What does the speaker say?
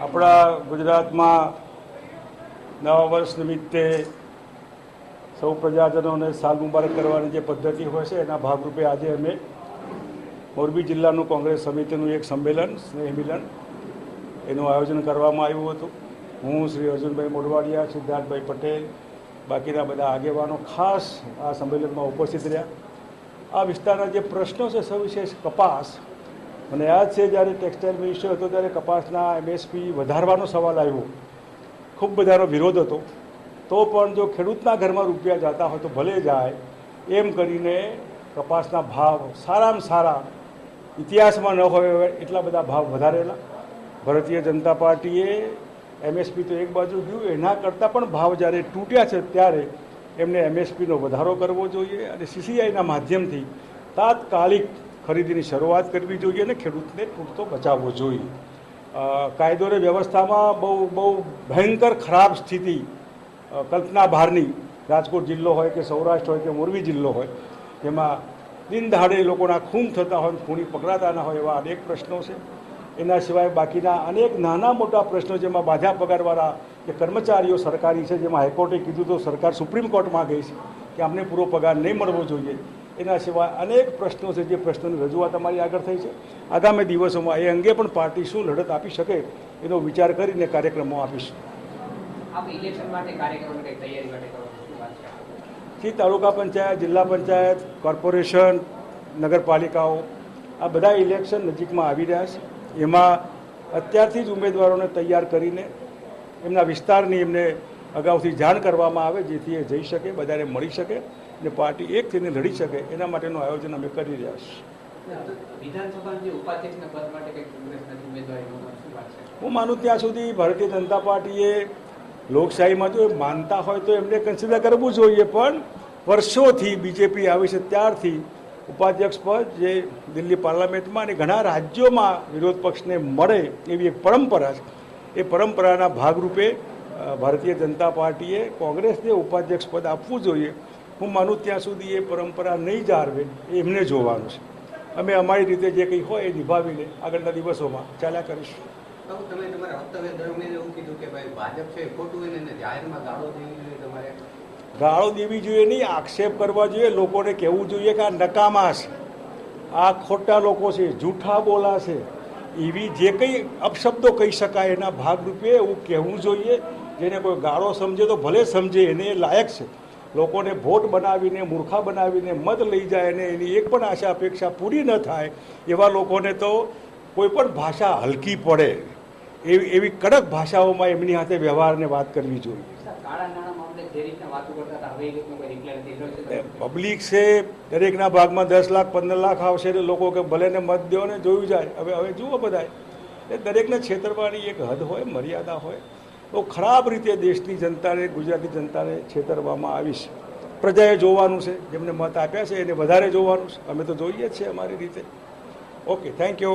આપણા ગુજરાતમાં નવા વર્ષ નિમિત્તે સૌ પ્રજાજનોને સાલ મુબારક કરવાની જે પદ્ધતિ હોય છે એના ભાગરૂપે આજે અમે મોરબી જિલ્લાનું કોંગ્રેસ સમિતિનું એક સંમેલન સ્નેહ મિલન એનું આયોજન કરવામાં આવ્યું હતું. હું શ્રી અર્જુનભાઈ મોઢવાડિયા, સિદ્ધાર્થભાઈ પટેલ, બાકીના બધા આગેવાનો ખાસ આ સંમેલનમાં ઉપસ્થિત રહ્યા. આ વિસ્તારના જે પ્રશ્નો છે સવિશેષ કપાસ, મને યાદ છે જ્યારે ટેક્સટાઇલ મિનિસ્ટર હતો ત્યારે કપાસના એમએસપી વધારવાનો સવાલ આવ્યો, ખૂબ બધાનો વિરોધ હતો. તો પણ જો ખેડૂતના ઘરમાં રૂપિયા જતા હોય તો ભલે જાય એમ કરીને કપાસના ભાવ સારામાં સારા ઇતિહાસમાં ન હોય એટલા બધા ભાવ વધારેલા. ભારતીય જનતા પાર્ટીએ એમએસપી તો એક બાજુ ગયું, એના કરતાં પણ ભાવ જ્યારે તૂટ્યા છે ત્યારે એમને એમએસપીનો વધારો કરવો જોઈએ અને સીસીઆઈના માધ્યમથી તાત્કાલિક ખરીદીની શરૂઆત કરવી જોઈએ અને ખેડૂતને તૂટતો બચાવવો જોઈએ. કાયદો અને વ્યવસ્થામાં બહુ ભયંકર ખરાબ સ્થિતિ, કલ્પના બહારની રાજકોટ જિલ્લો હોય કે સૌરાષ્ટ્ર હોય કે મોરબી જિલ્લો હોય, જેમાં દિન દહાડે લોકોના ખૂન થતા હોય, ખૂની પકડાતા ના હોય એવા અનેક પ્રશ્નો છે. એના સિવાય બાકીના અનેક નાના મોટા પ્રશ્નો, જેમાં બાધા પગારવાળા જે કર્મચારીઓ સરકારી છે, જેમાં હાઈકોર્ટે કીધું તો સરકાર સુપ્રીમ કોર્ટમાં ગઈ છે કે અમને પૂરો પગાર નહીં મળવો જોઈએ. એના સિવાય અનેક પ્રશ્નો છે જે પ્રશ્નોની રજૂઆત અમારી આગળ થઈ છે. આગામી દિવસોમાં એ અંગે પણ પાર્ટી શું લડત આપી શકે એનો વિચાર કરીને કાર્યક્રમો આપીશું. તાલુકા પંચાયત, જિલ્લા પંચાયત, કોર્પોરેશન, નગરપાલિકાઓ, આ બધા ઇલેક્શન નજીકમાં આવી રહ્યા છે. એમાં અત્યારથી જ ઉમેદવારોને તૈયાર કરીને એમના વિસ્તારની એમને અગાઉથી જાણ કરવામાં આવે, જેથી એ જઈ શકે, બધાને મળી શકે અને પાર્ટી એક થઈને લડી શકે. એના માટેનું આયોજન અમે કરી રહ્યા છીએ. હું માનું ત્યાં સુધી ભારતીય જનતા પાર્ટીએ લોકશાહીમાં જો માનતા હોય તો એમને કન્સિડર કરવું જોઈએ, પણ વર્ષોથી બીજેપી આવી છે ત્યારથી ઉપાધ્યક્ષ પદ જે દિલ્હી પાર્લામેન્ટમાં અને ઘણા રાજ્યોમાં વિરોધ પક્ષને મળે એવી એક પરંપરા છે. એ પરંપરાના ભાગરૂપે ભારતીય જનતા પાર્ટીએ કોંગ્રેસને ઉપાધ્યક્ષ પદ આપવું જોઈએ. હું માનું ત્યાં સુધી એ પરંપરા નહીં જાળવે એમને જોવાનું છે. અમે અમારી રીતે જે કંઈ હોય એ નિભાવીને આગળના દિવસોમાં ચાલ્યા કરીશું. તમે તમારા વક્તવ્ય દરમિયાન એવું કીધું કે ભાઈ ભાજપ છે ખોટું એને જાહેરમાં ગાળો દેવી જોઈએ, તમારે ગાળો દેવી જોઈએ નહીં, આક્ષેપ કરવા જોઈએ. લોકોને કહેવું જોઈએ કે આ નકામા છે, આ ખોટા લોકો છે, જૂઠા બોલા છે, એવી જે કંઈ અપશબ્દો કહી શકાય એના ભાગરૂપે એવું કહેવું જોઈએ. જેને કોઈ ગાળો સમજે તો ભલે સમજે, એને એ લાયક છે. લોકોને વોટ બનાવીને, મૂર્ખા બનાવીને મત લઈ જાય અને એની એક પણ આશા અપેક્ષા પૂરી ન થાય એવા લોકોને તો કોઈ પણ ભાષા હલકી પડે એવી કડક ભાષાઓમાં એમની સાથે વ્યવહારને વાત કરવી જોઈએ. પબ્લિક છે, દરેકના ભાગમાં 10 લાખ 15 લાખ આવશે એટલે લોકો કે ભલે ને મત દો ને જોયું જાય. હવે જુઓ બધા એ દરેકને છેતરવાની એક હદ હોય, મર્યાદા હોય. તો ખરાબ રીતે દેશની જનતાને, ગુજરાતી જનતાને છેતરવામાં આવી છે. પ્રજાએ જોવાનું છે, જેમને મત આપ્યા છે એને વધારે જોવાનું છે. અમે તો જોઈએ જ છીએ અમારી રીતે. Okay, thank you.